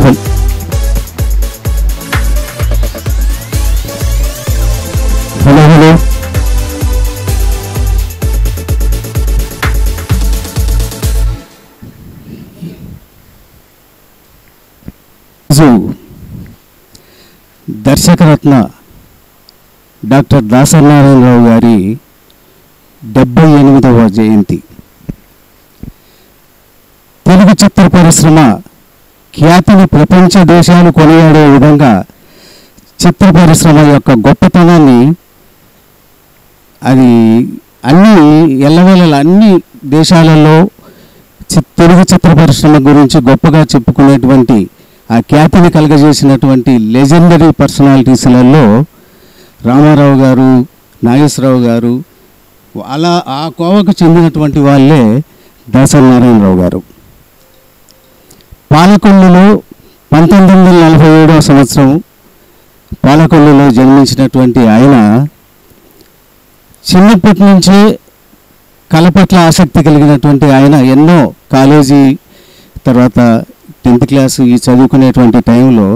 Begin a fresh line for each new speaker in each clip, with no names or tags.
Wonderful. Hello hello Darshakaratna doctor Dasa Narayana Rao గారి 78వ జయంతి. తెలుగు చిత్ర పరిశ్రమ ఖ్యాతిని ప్రపంచ దేశాలు కొనియాడే విధంగా చిత్ర పరిశ్రమ యొక్క గొప్పతనాన్ని అది ఎల్లవేళలా అన్ని దేశాలలో తెలుగు చిత్ర పరిశ్రమ గురించి గొప్పగా చెప్పుకునేటువంటి ఆ ఖ్యాతిని కలగజేసినటువంటి లెజెండరీ పర్సనాలిటీస్లలో రామారావు గారు, నాగేశ్వరరావు గారు, అలా ఆ కోవకు చెందినటువంటి వాళ్ళే దాసనారాయణరావు గారు. పాలకొల్లులో 1947వ సంవత్సరం పాలకొల్లులో జన్మించినటువంటి ఆయన చిన్నప్పటి నుంచే కళ పట్ల ఆసక్తి కలిగినటువంటి ఆయన ఎన్నో కాలేజీ తర్వాత 10th క్లాసు ఈ చదువుకునేటువంటి టైంలో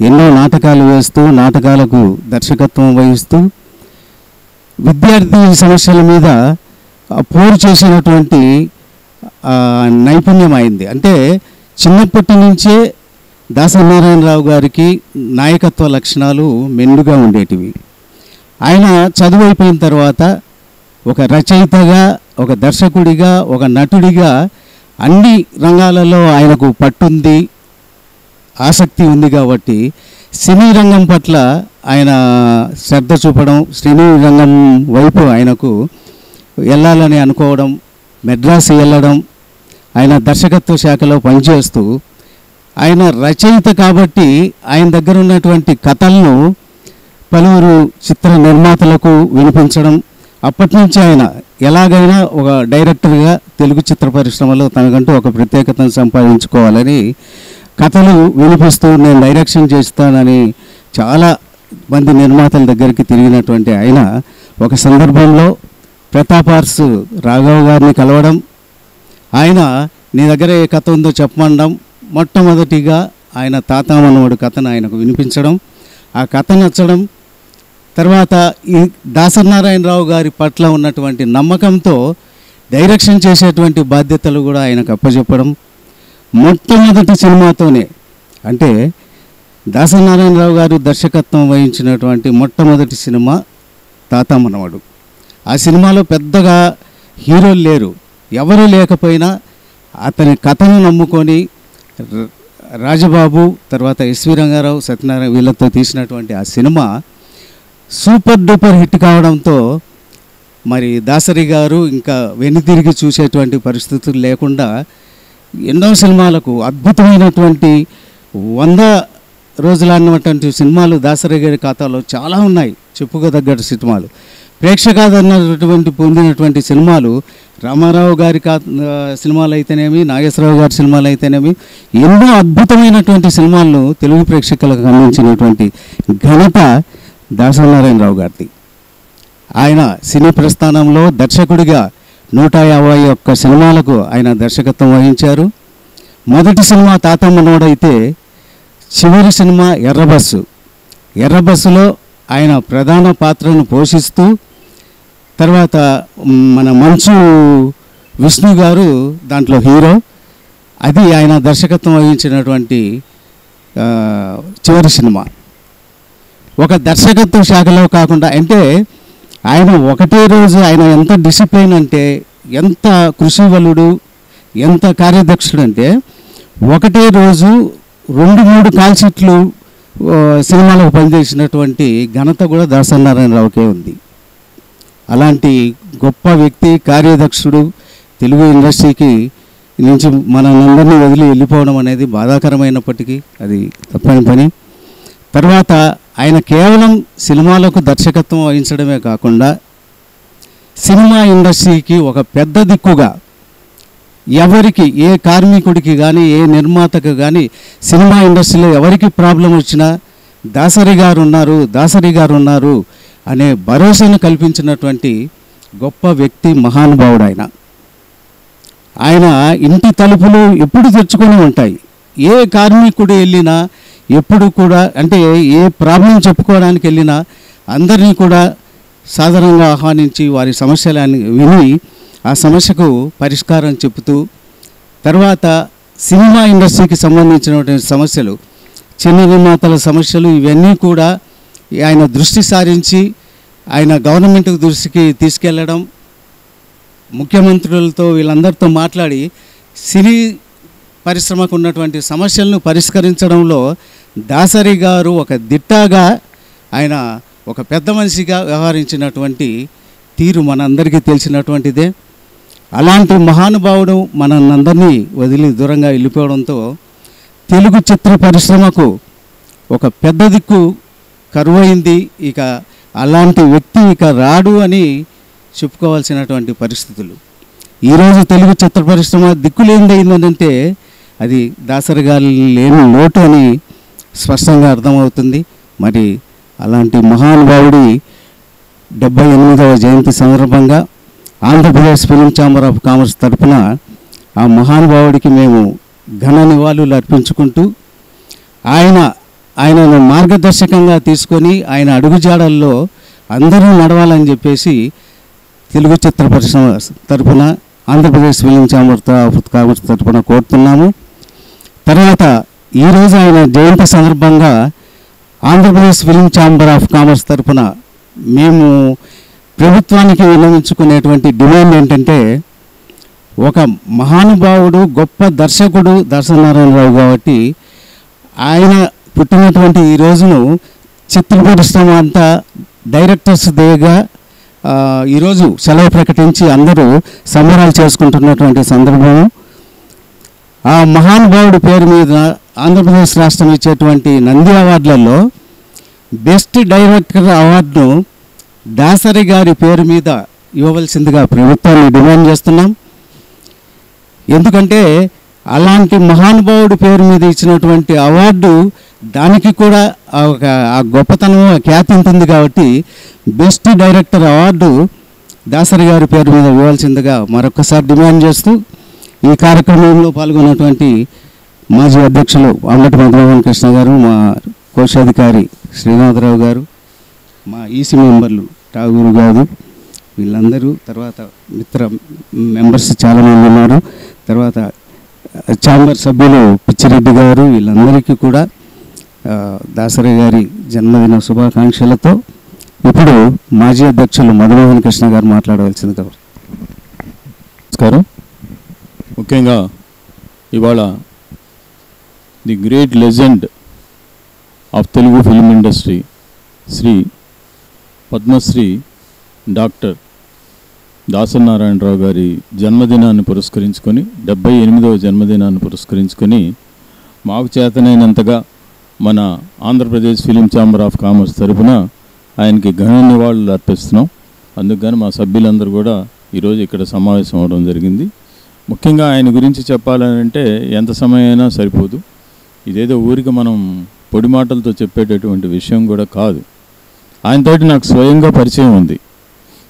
ఎన్నో నాటకాలు వేస్తూ నాటకాలకు దర్శకత్వం వహిస్తూ విద్యార్థి సమస్యల మీద పోరు చేసినటువంటి నైపుణ్యం అయింది. అంటే చిన్నప్పటి నుంచే దాసనారాయణరావు గారికి నాయకత్వ లక్షణాలు మెండుగా ఉండేటివి. ఆయన చదువు అయిపోయిన తర్వాత ఒక రచయితగా, ఒక దర్శకుడిగా, ఒక నటుడిగా అన్ని రంగాలలో ఆయనకు పట్టుంది, ఆసక్తి ఉంది. కాబట్టి సినీ రంగం పట్ల ఆయన శ్రద్ధ చూపడం, సినీ రంగం వైపు ఆయనకు వెళ్ళాలని అనుకోవడం, మెడ్రాస్ వెళ్ళడం, ఆయన దర్శకత్వ శాఖలో పనిచేస్తూ ఆయన రచయిత కాబట్టి ఆయన దగ్గర ఉన్నటువంటి కథలను పలువురు చిత్ర నిర్మాతలకు వినిపించడం, అప్పటి నుంచి ఆయన ఎలాగైనా ఒక డైరెక్టర్గా తెలుగు చిత్ర పరిశ్రమలో తనకంటూ ఒక ప్రత్యేకతను సంపాదించుకోవాలని కథలు వినిపిస్తూ నేను డైరెక్షన్ చేస్తానని చాలా మంది నిర్మాతల దగ్గరికి తిరిగినటువంటి ఆయన ఒక సందర్భంలో ప్రతాప్ ఆర్ట్స్ రాఘవ్ గారిని కలవడం, ఆయన నీ దగ్గర ఏ కథ ఉందో చెప్పమండం, మొట్టమొదటిగా ఆయన తాతామనోడు కథను ఆయనకు వినిపించడం, ఆ కథ నచ్చడం, తర్వాత ఈ దాసనారాయణరావు గారి పట్ల ఉన్నటువంటి నమ్మకంతో డైరెక్షన్ చేసేటువంటి బాధ్యతలు కూడా ఆయనకు అప్పచెప్పడం. మొట్టమొదటి సినిమాతోనే అంటే దాసనారాయణరావు గారు దర్శకత్వం వహించినటువంటి మొట్టమొదటి సినిమా తాత మనవడు. ఆ సినిమాలో పెద్దగా హీరోలు లేరు, ఎవరు లేకపోయినా అతని కథను నమ్ముకొని రాజబాబు తర్వాత ఎస్వి రంగారావు, సత్యనారాయణ వీళ్ళతో తీసినటువంటి ఆ సినిమా సూపర్ డూపర్ హిట్ కావడంతో మరి దాసరి గారు ఇంకా వెనుతిరిగి చూసేటువంటి పరిస్థితులు లేకుండా ఎన్నో సినిమాలకు అద్భుతమైనటువంటి 100 రోజులు అన్నటువంటి సినిమాలు దాసరి గారి ఖాతాలో చాలా ఉన్నాయి, చెప్పుకోదగ్గ సినిమాలు. ప్రేక్షకాదన్నటువంటి పొందినటువంటి సినిమాలు రామారావు గారి సినిమాలు అయితేనేమి, నాగేశ్వరరావు గారి సినిమాలు అయితేనేమి ఎన్నో అద్భుతమైనటువంటి సినిమాలను తెలుగు ప్రేక్షకులకు అందించినటువంటి ఘనత దాసనారాయణరావు గారిది. ఆయన సినీ ప్రస్థానంలో దర్శకుడిగా 151 సినిమాలకు ఆయన దర్శకత్వం వహించారు. మొదటి సినిమా తాతమ్మనోడైతే చివరి సినిమా ఎర్రబస్సు. ఎర్రబస్సులో ఆయన ప్రధాన పాత్రను పోషిస్తూ తర్వాత మన మంచు విష్ణు గారు దాంట్లో హీరో. అది ఆయన దర్శకత్వం వహించినటువంటి చివరి సినిమా. ఒక దర్శకత్వ శాఖలో కాకుండా అంటే ఆయన ఒకటే రోజు ఆయన ఎంత డిసిప్లిన్ అంటే, ఎంత కృషివలుడు, ఎంత కార్యదక్షుడు అంటే ఒకటే రోజు 2-3 కాల్ షీట్లు సినిమాలకు పనిచేసినటువంటి ఘనత కూడా దాసనారాయణరావుకే ఉంది. అలాంటి గొప్ప వ్యక్తి, కార్యదక్షుడు తెలుగు ఇండస్ట్రీకి నుంచి మనందరినీ వదిలి వెళ్ళిపోవడం అనేది బాధాకరమైనప్పటికీ అది తప్పని పని. తర్వాత ఆయన కేవలం సినిమాలకు దర్శకత్వం వహించడమే కాకుండా సినిమా ఇండస్ట్రీకి ఒక పెద్ద దిక్కుగా ఎవరికి, ఏ కార్మికుడికి కానీ ఏ నిర్మాతకు కానీ సినిమా ఇండస్ట్రీలో ఎవరికి ప్రాబ్లం వచ్చినా దాసరి గారు ఉన్నారు అనే భరోసాను కల్పించినటువంటి గొప్ప వ్యక్తి, మహానుభావుడు ఆయన. ఆయన ఇంటి తలుపులు ఎప్పుడు తెరుచుకొని ఉంటాయి. ఏ కార్మికుడు వెళ్ళినా ఎప్పుడు కూడా అంటే ఏ ప్రాబ్లం చెప్పుకోవడానికి వెళ్ళినా అందరినీ కూడా సాధారణంగా ఆహ్వానించి వారి సమస్యలను విని ఆ సమస్యకు పరిష్కారం చెబుతూ తర్వాత సినిమా ఇండస్ట్రీకి సంబంధించినటువంటి సమస్యలు, చిన్న నిర్మాతల సమస్యలు ఇవన్నీ కూడా ఆయన దృష్టి సారించి ఆయన గవర్నమెంట్ దృష్టికి తీసుకెళ్ళడం, ముఖ్యమంత్రులతో వీళ్ళందరితో మాట్లాడి సినీ పరిశ్రమకు ఉన్నటువంటి సమస్యలను పరిష్కరించడంలో దాసరి గారు ఒక దిట్టగా ఆయన ఒక పెద్ద మనిషిగా వ్యవహరించినటువంటి తీరు మనందరికీ తెలిసినటువంటిదే. అలాంటి మహానుభావుడు మనందరినీ వదిలి దూరంగా వెళ్ళిపోవడంతో తెలుగు చిత్ర పరిశ్రమకు ఒక పెద్ద దిక్కు కరువైంది. ఇక అలాంటి వ్యక్తి ఇక రాడు అని చెప్పుకోవాల్సినటువంటి పరిస్థితులు. ఈరోజు తెలుగు చిత్ర పరిశ్రమ దిక్కులేనిదైందంటే అది దాసరి గారు లేని లోటు అని స్పష్టంగా అర్థమవుతుంది. మరి అలాంటి మహానుభావుడి 78వ జయంతి సందర్భంగా Andhra Pradesh film chamber of commerce తరఫున ఆ మహానుభావుడికి మేము ఘన నివాళులు అర్పించుకుంటూ ఆయనను మార్గదర్శకంగా తీసుకొని ఆయన అడుగుజాడల్లో అందరూ నడవాలని చెప్పేసి తెలుగు చిత్ర పరిశ్రమ తరఫున Andhra Pradesh film chamber of commerce తరఫున కోరుతున్నాము. తర్వాత ఈరోజు ఆయన జయంతి సందర్భంగా Andhra Pradesh film chamber of commerce తరఫున మేము ప్రభుత్వానికి విన్నవించుకునేటువంటి డిమాండ్ ఏంటంటే, ఒక మహానుభావుడు గొప్ప దర్శకుడు దాసనారాయణరావు కాబట్టి ఆయన పుట్టినటువంటి ఈ రోజును చిత్ర పరిశ్రమ అంతా డైరెక్టర్స్ డేగా ఈరోజు సెలవు ప్రకటించి అందరూ సంబరాలు చేసుకుంటున్నటువంటి సందర్భం. ఆ మహానుభావుడి పేరు మీద ఆంధ్రప్రదేశ్ రాష్ట్రం ఇచ్చేటువంటి నంది అవార్డులలో బెస్ట్ డైరెక్టర్ అవార్డును దాసరి గారి పేరు మీద ఇవ్వవలసిందిగా ప్రభుత్వాన్ని డిమాండ్ చేస్తున్నాం. ఎందుకంటే అలాంటి మహానుభావుడి పేరు మీద ఇచ్చినటువంటి అవార్డు దానికి కూడా ఆ గొప్పతనం, ఆ ఖ్యాతి ఉంటుంది కాబట్టి బెస్ట్ డైరెక్టర్ అవార్డు దాసరి గారి పేరు మీద ఇవ్వాల్సిందిగా మరొకసారి డిమాండ్ చేస్తూ ఈ కార్యక్రమంలో పాల్గొన్నటువంటి మాజీ అధ్యక్షులు అంబటి మధుమోహన్ కృష్ణ గారు, మా కోశాధికారి శ్రీనాథరావు గారు, మా ఈసీ మెంబర్లు ఠాగూరు గారు, వీళ్ళందరూ, తర్వాత మిత్ర మెంబర్స్ చాలామంది ఉన్నారు, తర్వాత ఛాంబర్ సభ్యులు పిచ్చిరెడ్డి గారు, వీళ్ళందరికీ కూడా దాసరి గారి జన్మదిన శుభాకాంక్షలతో ఇప్పుడు మాజీ అధ్యక్షులు మధుమోహన్ కృష్ణ గారు మాట్లాడవలసిందిగా.
నమస్కారం. ముఖ్యంగా ఇవాళ the great legend of Telugu film industry Shri Padmashri doctor Dasa Narayana Rao గారి జన్మదినాన్ని పురస్కరించుకొని 78వ జన్మదినాన్ని పురస్కరించుకొని మాకు చేతనైనంతగా మన Andhra Pradesh film chamber of commerce తరఫున ఆయనకి ఘన నివాళులు అర్పిస్తున్నాం. అందుకని మా సభ్యులందరూ కూడా ఈరోజు ఇక్కడ సమావేశం అవడం జరిగింది. ముఖ్యంగా ఆయన గురించి చెప్పాలంటే ఎంత సమయం అయినా సరిపోదు. ఇదేదో ఊరికి మనం పొడి మాటలతో చెప్పేటటువంటి విషయం కూడా కాదు. ఆయనతోటి నాకు స్వయంగా పరిచయం ఉంది.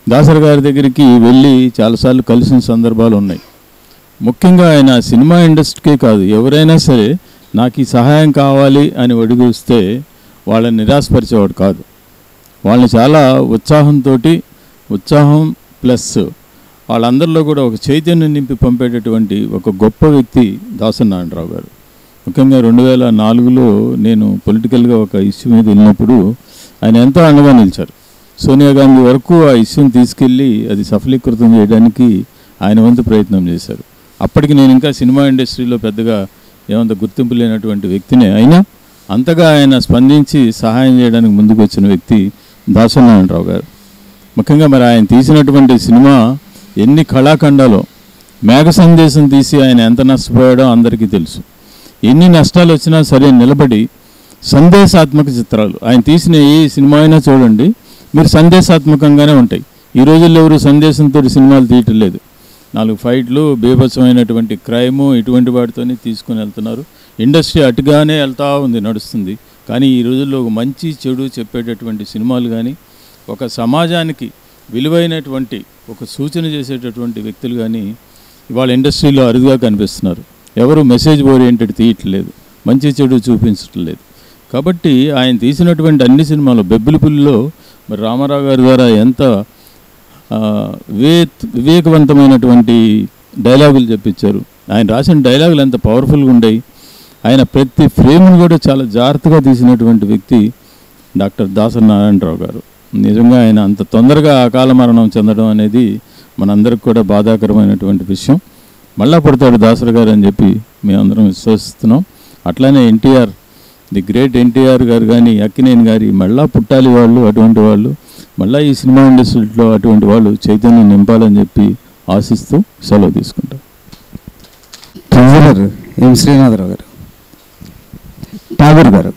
దాసరి గారి దగ్గరికి వెళ్ళి చాలాసార్లు కలిసిన సందర్భాలు ఉన్నాయి. ముఖ్యంగా ఆయన సినిమా ఇండస్ట్రీకే కాదు, ఎవరైనా సరే నాకు ఈ సహాయం కావాలి అని అడుగుస్తే వాళ్ళని నిరాశపరిచేవాడు కాదు. వాళ్ళని చాలా ఉత్సాహం ప్లస్ వాళ్ళందరిలో కూడా ఒక చైతన్యం నింపి పంపేటటువంటి ఒక గొప్ప వ్యక్తి దాసనారాయణరావు గారు. ముఖ్యంగా 2004లో నేను పొలిటికల్గా ఒక ఇష్యూ మీద వెళ్ళినప్పుడు ఆయన ఎంతో అండగా నిలిచారు. సోనియా గాంధీ వరకు ఆ ఇష్యూని తీసుకెళ్ళి అది సఫలీకృతం చేయడానికి ఆయన వంతు ప్రయత్నం చేశారు. అప్పటికి నేను ఇంకా సినిమా ఇండస్ట్రీలో పెద్దగా ఏమంత గుర్తింపు లేనటువంటి వ్యక్తినే, అయినా అంతగా ఆయన స్పందించి సహాయం చేయడానికి ముందుకు వచ్చిన వ్యక్తి దాసనారాయణరావు గారు. ముఖ్యంగా మరి ఆయన తీసినటువంటి సినిమా ఎన్ని కళాఖండాలో, మేఘ సందేశం తీసి ఆయన ఎంత నష్టపోయాడో అందరికీ తెలుసు. ఎన్ని నష్టాలు వచ్చినా సరే నిలబడి సందేశాత్మక చిత్రాలు ఆయన తీసిన ఏ సినిమా అయినా చూడండి, మీరు సందేశాత్మకంగానే ఉంటాయి. ఈ రోజుల్లో ఎవరు సందేశంతో సినిమాలు తీయటం లేదు. 4 ఫైట్లు, బీభత్సమైనటువంటి క్రైము, ఇటువంటి వాటితోనే తీసుకుని వెళ్తున్నారు. ఇండస్ట్రీ అటుగానే వెళ్తూ ఉంది, నడుస్తుంది. కానీ ఈ రోజుల్లో ఒక మంచి చెడు చెప్పేటటువంటి సినిమాలు కానీ, ఒక సమాజానికి విలువైనటువంటి ఒక సూచన చేసేటటువంటి వ్యక్తులు కానీ ఇవాళ ఇండస్ట్రీలో అరుదుగా కనిపిస్తున్నారు. ఎవరు మెసేజ్ ఓరియంటెడ్ తీయట్లేదు. మంచి చెడు చూపించడం లేదు. కాబట్టి ఆయన తీసినటువంటి అన్ని సినిమాలు బెబ్బిలిపుల్లిలో మరి రామారావు గారి ద్వారా ఎంత వివేకవంతమైనటువంటి డైలాగులు చెప్పించారు. ఆయన రాసిన డైలాగులు ఎంత పవర్ఫుల్గా ఉండేవి. ఆయన ప్రతి ఫ్రేమ్ను కూడా చాలా జాగ్రత్తగా తీసినటువంటి వ్యక్తి డాక్టర్ దాసరి నారాయణరావు గారు. నిజంగా ఆయన అంత తొందరగా అకాల మరణం చెందడం అనేది మనందరికి కూడా బాధాకరమైనటువంటి విషయం. మళ్ళా పుడతాడు దాసరి గారు అని చెప్పి మేమందరం విశ్వసిస్తున్నాం. అట్లానే ఎన్టీఆర్, ది గ్రేట్ ఎన్టీఆర్ గారు కానీ, అక్కినేని గారి మళ్ళా పుట్టాలి వాళ్ళు, అటువంటి వాళ్ళు మళ్ళీ ఈ సినిమా ఇండస్ట్రీలో అటువంటి వాళ్ళు చైతన్యం నింపాలని చెప్పి ఆశిస్తూ సెలవు తీసుకుంటాం.
ట్రెజరర్ ఎం శ్రీనాథరావు గారు, ఠాగూర్ గారు,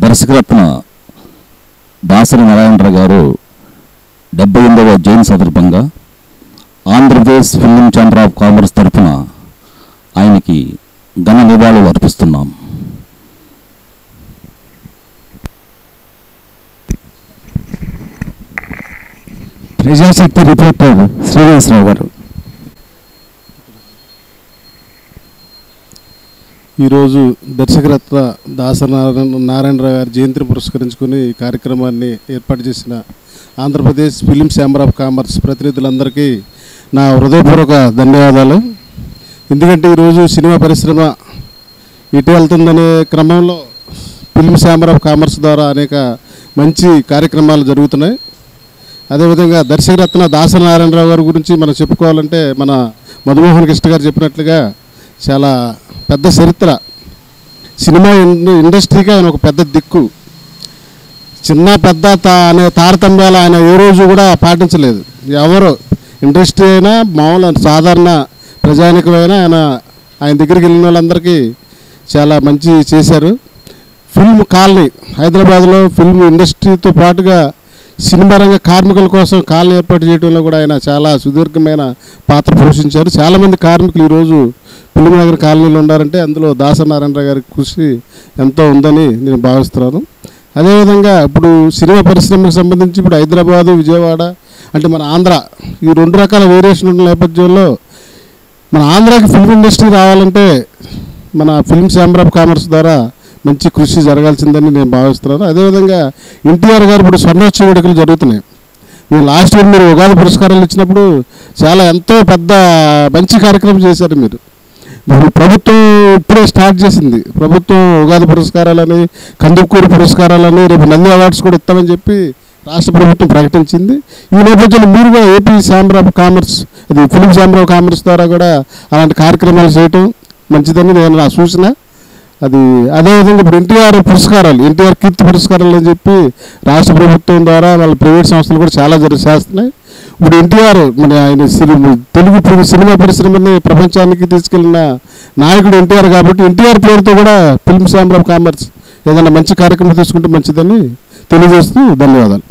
దర్శకరత్న దాసరి నారాయణరావు గారు 78వ జయంతి సందర్భంగా Andhra Pradesh film chamber of commerce తరఫున ఆయనకి ఘన నివాళులు అర్పిస్తున్నాం.
ప్రజాశక్తి రిపోర్టర్ శ్రీనివాసరావు గారు.
ఈరోజు దర్శకరత్న దాసరి నారాయణరావు గారి జయంతిని పురస్కరించుకుని ఈ కార్యక్రమాన్ని ఏర్పాటు చేసిన Andhra Pradesh film chamber of commerce ప్రతినిధులందరికీ నా హృదయపూర్వక ధన్యవాదాలు. ఎందుకంటే ఈరోజు సినిమా పరిశ్రమ ఇటు వెళ్తుందనే క్రమంలో ఫిలిం ఛాంబర్ ఆఫ్ కామర్స్ ద్వారా అనేక మంచి కార్యక్రమాలు జరుగుతున్నాయి. అదేవిధంగా దర్శకరత్న దాసరి నారాయణరావు గారి గురించి మనం చెప్పుకోవాలంటే మన మధుమోహన్ కృష్ణ గారు చెప్పినట్లుగా చాలా పెద్ద చరిత్ర. సినిమా ఇండస్ట్రీకి ఆయన ఒక పెద్ద దిక్కు. చిన్న పెద్ద అనే తారతమ్యాలు ఆయన ఏ రోజు కూడా పాటించలేదు. ఎవరు ఇండస్ట్రీ అయినా మామూలు సాధారణ ప్రజానికమైనా ఆయన దగ్గరికి వెళ్ళిన వాళ్ళందరికీ చాలా మంచి చేశారు. ఫిల్మ్ కాలనీ హైదరాబాద్లో ఫిల్మ్ ఇండస్ట్రీతో పాటుగా సినిమా రంగ కార్మికుల కోసం కాలనీ ఏర్పాటు చేయడంలో కూడా ఆయన చాలా సుదీర్ఘమైన పాత్ర పోషించారు. చాలామంది కార్మికులు ఈరోజు ఫిల్మ్ నగర్ కాలనీలో ఉన్నారంటే అందులో దాసరి నారాయణరావు గారి కృషి ఎంతో ఉందని నేను భావిస్తున్నాను. అదేవిధంగా ఇప్పుడు సినిమా పరిశ్రమకు సంబంధించి ఇప్పుడు హైదరాబాదు, విజయవాడ అంటే మన ఆంధ్ర ఈ రెండు రకాల వేరియేషన్ ఉన్న నేపథ్యంలో మన ఆంధ్రాకి ఫిల్మ్ ఇండస్ట్రీ రావాలంటే మన ఫిల్మ్ ఛాంబర్ ఆఫ్ కామర్స్ ద్వారా మంచి కృషి జరగాల్సిందని నేను భావిస్తున్నాను. అదేవిధంగా ఎన్టీఆర్ గారు ఇప్పుడు స్వర్ణోత్సవ వేడుకలు జరుగుతున్నాయి. మీరు లాస్ట్ ఇయర్ మీరు ఉగాది పురస్కారాలు ఇచ్చినప్పుడు చాలా ఎంతో పెద్ద మంచి కార్యక్రమం చేశారు. మీరు ప్రభుత్వం ఇప్పుడే స్టార్ట్ చేసింది. ప్రభుత్వం ఉగాది పురస్కారాలని, కందుకూరు పురస్కారాలని, రేపు నంది అవార్డ్స్ కూడా ఇస్తామని చెప్పి రాష్ట్ర ప్రభుత్వం ప్రకటించింది. ఈ నేపథ్యంలో మీరుగా ఏపీ ఛాంబర్ ఆఫ్ కామర్స్, అది ఫిలిం ఛాంబర్ ఆఫ్ కామర్స్ ద్వారా కూడా అలాంటి కార్యక్రమాలు చేయటం మంచిదని నేను నా సూచన. అదేవిధంగా ఇప్పుడు ఎన్టీఆర్ పురస్కారాలు, ఎన్టీఆర్ కీర్తి పురస్కారాలు అని చెప్పి రాష్ట్ర ప్రభుత్వం ద్వారా వాళ్ళ ప్రైవేట్ సంస్థలు కూడా చాలా చేస్తున్నాయి. ఇప్పుడు ఎన్టీఆర్ మన ఆయన తెలుగు సినిమా పరిశ్రమని ప్రపంచానికి తీసుకెళ్లిన నాయకుడు ఎన్టీఆర్ కాబట్టి ఎన్టీఆర్ పేరుతో కూడా ఫిల్మ్ ఛాంబర్ ఆఫ్ కామర్స్ ఏదైనా మంచి కార్యక్రమం తీసుకుంటే మంచిదని తెలియజేస్తూ ధన్యవాదాలు.